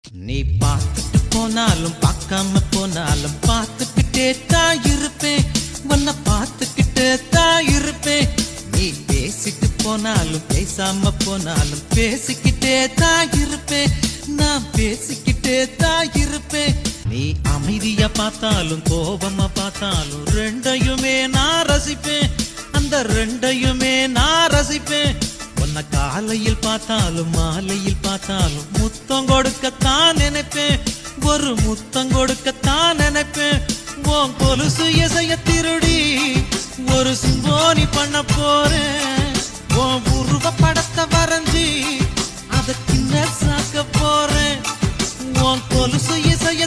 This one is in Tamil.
நீ பார்த்துட்டு போனாலும் பார்க்காம போனாலும் பார்த்துக்கிட்டே தான் இருப்பேன். உன்னை பார்த்துக்கிட்டே தான் இருப்பேன். நீ பேசிட்டு போனாலும் பேசாம போனாலும் பேசிக்கிட்டே தான் இருப்பேன். நான் பேசிக்கிட்டே தான் இருப்பேன். நீ அமைதியா பார்த்தாலும் கோபமா பார்த்தாலும் ரெண்டையுமே நான் ரசிப்பேன். அந்த ரெண்டையுமே நான் ரசிப்பேன். உன்னை காலையில் பார்த்தாலும் மாலையில் பார்த்தாலும் முத்தம் கொடுக்கத்தான் நினைப்பேன். ஒரு முத்தம் கொடுக்கத்தான் நினைப்பேன். உன் கொலுசு இசைய திருடி ஒரு சிம்போனி பண்ண போறேன். உன் உருவ படத்தை வரைஞ்சி அதை கிண்ண சாக்க போறேன். உன் கொலுசு இசைய